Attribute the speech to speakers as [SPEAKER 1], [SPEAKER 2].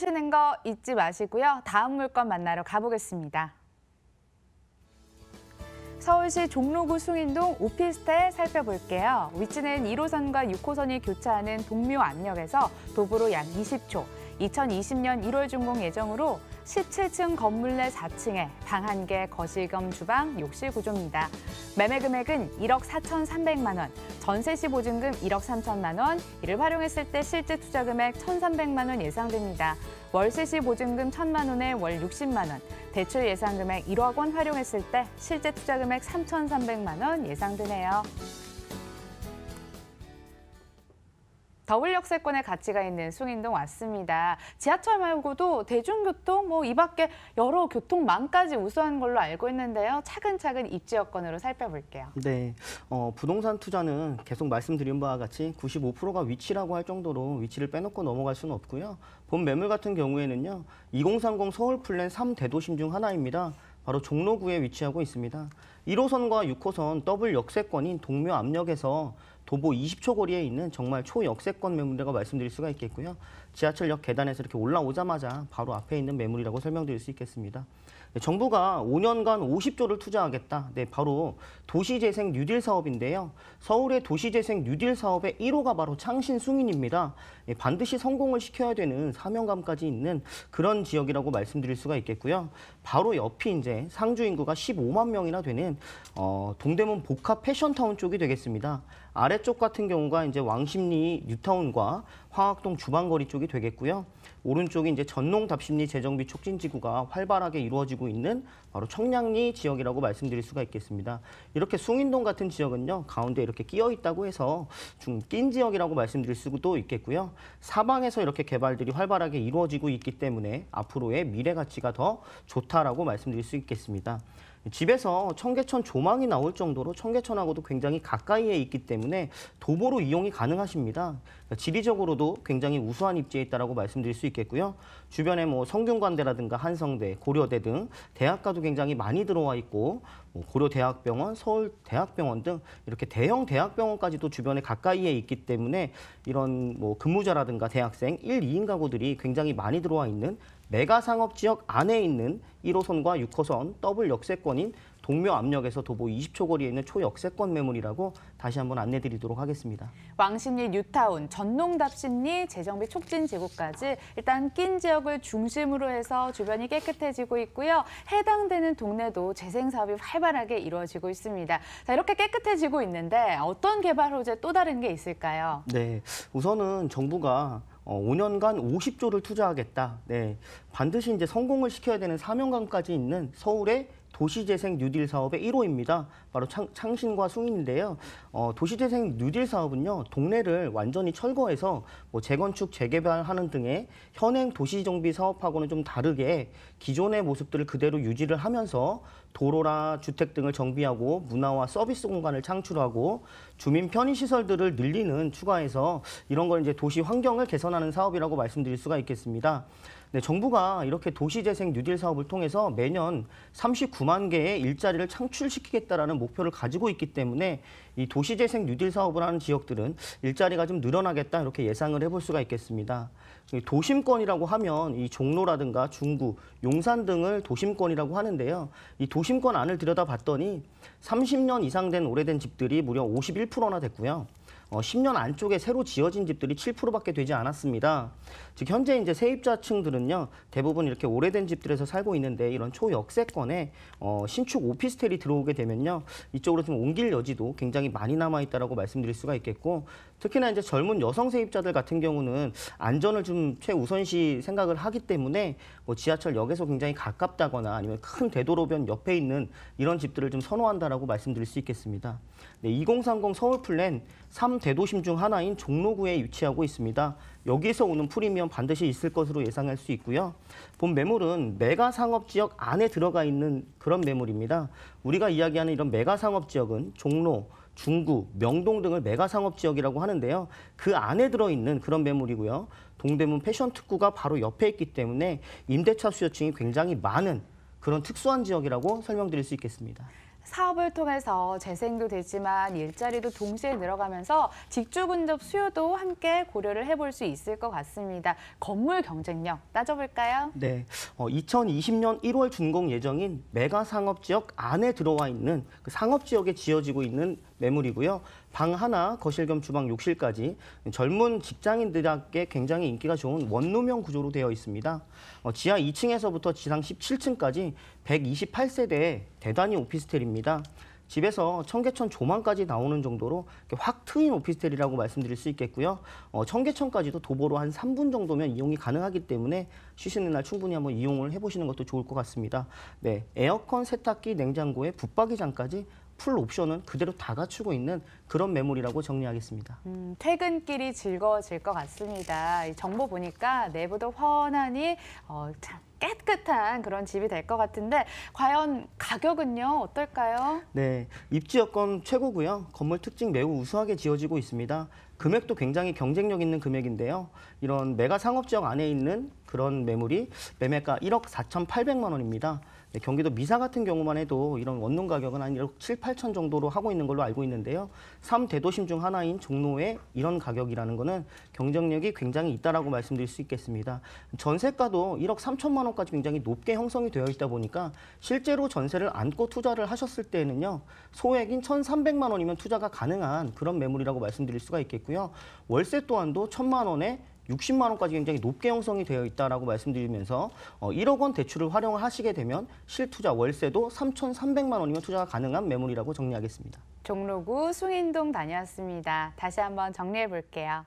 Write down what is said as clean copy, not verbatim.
[SPEAKER 1] 보시는 거 잊지 마시고요. 다음 물건 만나러 가보겠습니다. 서울시 종로구 숭인동 오피스텔 살펴볼게요. 위치는 1호선과 6호선이 교차하는 동묘암역에서 도보로 약 20초, 2020년 1월 준공 예정으로 17층 건물 내 4층에 방 1개, 거실 겸 주방, 욕실 구조입니다. 매매 금액은 1억 4,300만 원, 전세 시 보증금 1억 3천만 원, 이를 활용했을 때 실제 투자 금액 1,300만 원 예상됩니다. 월세 시 보증금 1,000만 원에 월 60만 원, 대출 예상 금액 1억 원 활용했을 때 실제 투자 금액 3,300만 원 예상되네요. 더블 역세권의 가치가 있는 숭인동 왔습니다. 지하철 말고도 대중교통, 이 밖에 여러 교통망까지 우수한 걸로 알고 있는데요. 차근차근 입지 여건으로 살펴볼게요.
[SPEAKER 2] 네, 부동산 투자는 계속 말씀드린 바와 같이 95%가 위치라고 할 정도로 위치를 빼놓고 넘어갈 수는 없고요. 본 매물 같은 경우에는요. 2030 서울 플랜 3대도심 중 하나입니다. 바로 종로구에 위치하고 있습니다. 1호선과 6호선 더블 역세권인 동묘암역에서 도보 20초 거리에 있는 정말 초역세권 매물이라고 말씀드릴 수가 있겠고요. 지하철역 계단에서 이렇게 올라오자마자 바로 앞에 있는 매물이라고 설명드릴 수 있겠습니다. 네, 정부가 5년간 50조를 투자하겠다. 네, 바로 도시재생 뉴딜 사업인데요. 서울의 도시재생 뉴딜 사업의 1호가 바로 창신 숭인입니다. 네, 반드시 성공을 시켜야 되는 사명감까지 있는 그런 지역이라고 말씀드릴 수가 있겠고요. 바로 옆이 이제 상주 인구가 15만 명이나 되는 동대문 복합 패션타운 쪽이 되겠습니다. 아래쪽 같은 경우가 이제 왕십리 뉴타운과 화학동 주방거리 쪽이 되겠고요. 오른쪽이 이제 전농 답심리 재정비 촉진지구가 활발하게 이루어지고 있는 바로 청량리 지역이라고 말씀드릴 수가 있겠습니다. 이렇게 숭인동 같은 지역은요, 가운데 이렇게 끼어 있다고 해서 좀 낀 지역이라고 말씀드릴 수도 있겠고요. 사방에서 이렇게 개발들이 활발하게 이루어지고 있기 때문에 앞으로의 미래 가치가 더 좋다라고 말씀드릴 수 있겠습니다. 집에서 청계천 조망이 나올 정도로 청계천하고도 굉장히 가까이에 있기 때문에 도보로 이용이 가능하십니다. 지리적으로도 굉장히 우수한 입지에 있다고 말씀드릴 수 있겠고요. 주변에 성균관대라든가 한성대, 고려대 등 대학가도 굉장히 많이 들어와 있고 고려대학병원, 서울대학병원 등 이렇게 대형 대학병원까지도 주변에 가까이에 있기 때문에 이런 근무자라든가 대학생 1, 2인 가구들이 굉장히 많이 들어와 있는 메가상업지역 안에 있는 1호선과 6호선 더블 역세권인 동묘암역에서 도보 20초 거리에 있는 초역세권 매물이라고 다시 한번 안내드리도록 하겠습니다.
[SPEAKER 1] 왕십리 뉴타운, 전농답심리, 재정비 촉진지구까지 일단 낀 지역을 중심으로 해서 주변이 깨끗해지고 있고요. 해당되는 동네도 재생사업이 활발하게 이루어지고 있습니다. 자, 이렇게 깨끗해지고 있는데 어떤 개발 호재 또 다른 게 있을까요?
[SPEAKER 2] 네, 우선은 정부가 5년간 50조를 투자하겠다. 네, 반드시 이제 성공을 시켜야 되는 사명감까지 있는 서울의 도시재생 뉴딜 사업의 1호입니다. 바로 창신과 숭인인데요. 도시재생 뉴딜 사업은요, 동네를 완전히 철거해서 재건축, 재개발하는 등의 현행 도시정비 사업하고는 좀 다르게 기존의 모습들을 그대로 유지를 하면서 도로나 주택 등을 정비하고 문화와 서비스 공간을 창출하고 주민 편의시설들을 늘리는 추가해서 이런 걸 이제 도시 환경을 개선하는 사업이라고 말씀드릴 수가 있겠습니다. 네, 정부가 이렇게 도시재생 뉴딜 사업을 통해서 매년 39만 개의 일자리를 창출시키겠다라는 목표를 가지고 있기 때문에 이 도시재생 뉴딜 사업을 하는 지역들은 일자리가 좀 늘어나겠다 이렇게 예상을 해볼 수가 있겠습니다. 도심권이라고 하면 이 종로라든가 중구, 용산 등을 도심권이라고 하는데요. 이 도심권 안을 들여다봤더니 30년 이상 된 오래된 집들이 무려 51%나 됐고요. 10년 안쪽에 새로 지어진 집들이 7%밖에 되지 않았습니다. 즉 현재 이제 세입자층들은요, 대부분 이렇게 오래된 집들에서 살고 있는데 이런 초역세권에 신축 오피스텔이 들어오게 되면요, 이쪽으로 좀 옮길 여지도 굉장히 많이 남아 있다라고 말씀드릴 수가 있겠고, 특히나 이제 젊은 여성 세입자들 같은 경우는 안전을 좀 최우선시 생각을 하기 때문에 지하철역에서 굉장히 가깝다거나 아니면 큰 대도로변 옆에 있는 이런 집들을 좀 선호한다라고 말씀드릴 수 있겠습니다. 네, 2030 서울 플랜 3대도심 중 하나인 종로구에 위치하고 있습니다. 여기서 오는 프리미엄 반드시 있을 것으로 예상할 수 있고요. 본 매물은 메가상업지역 안에 들어가 있는 그런 매물입니다. 우리가 이야기하는 이런 메가상업지역은 종로, 중구, 명동 등을 메가상업지역이라고 하는데요. 그 안에 들어있는 그런 매물이고요. 동대문 패션 특구가 바로 옆에 있기 때문에 임대차 수요층이 굉장히 많은 그런 특수한 지역이라고 설명드릴 수 있겠습니다.
[SPEAKER 1] 사업을 통해서 재생도 되지만 일자리도 동시에 늘어가면서 직주 근접 수요도 함께 고려를 해볼 수 있을 것 같습니다. 건물 경쟁력 따져볼까요?
[SPEAKER 2] 네, 2020년 1월 준공 예정인 메가 상업지역 안에 들어와 있는 그 상업지역에 지어지고 있는 매물이고요. 방 하나, 거실 겸 주방, 욕실까지 젊은 직장인들에게 굉장히 인기가 좋은 원룸형 구조로 되어 있습니다. 지하 2층에서부터 지상 17층까지 128세대의 대단위 오피스텔입니다. 집에서 청계천 조망까지 나오는 정도로 확 트인 오피스텔이라고 말씀드릴 수 있겠고요. 청계천까지도 도보로 한 3분 정도면 이용이 가능하기 때문에 쉬시는 날 충분히 한번 이용을 해보시는 것도 좋을 것 같습니다. 네, 에어컨, 세탁기, 냉장고에 붙박이장까지 풀 옵션은 그대로 다 갖추고 있는 그런 매물이라고 정리하겠습니다.
[SPEAKER 1] 퇴근길이 즐거워질 것 같습니다. 이 정보 보니까 내부도 훤하니 참 깨끗한 그런 집이 될 것 같은데 과연 가격은요 어떨까요?
[SPEAKER 2] 네, 입지 여건 최고고요. 건물 특징 매우 우수하게 지어지고 있습니다. 금액도 굉장히 경쟁력 있는 금액인데요. 이런 메가 상업지역 안에 있는 그런 매물이 매매가 1억 4,800만 원입니다. 네, 경기도 미사 같은 경우만 해도 이런 원룸 가격은 한 1억 7, 8천 정도로 하고 있는 걸로 알고 있는데요. 3대도심 중 하나인 종로의 이런 가격이라는 거는 경쟁력이 굉장히 있다라고 말씀드릴 수 있겠습니다. 전세가도 1억 3천만 원까지 굉장히 높게 형성이 되어 있다 보니까 실제로 전세를 안고 투자를 하셨을 때에는요. 소액인 1,300만 원이면 투자가 가능한 그런 매물이라고 말씀드릴 수가 있겠고요. 월세 또한도 1,000만 원에 60만 원까지 굉장히 높게 형성이 되어 있다라고 말씀드리면서 1억 원 대출을 활용을 하시게 되면 실투자 월세도 3,300만 원이면 투자가 가능한 매물이라고 정리하겠습니다.
[SPEAKER 1] 종로구 숭인동 다녀왔습니다. 다시 한번 정리해 볼게요.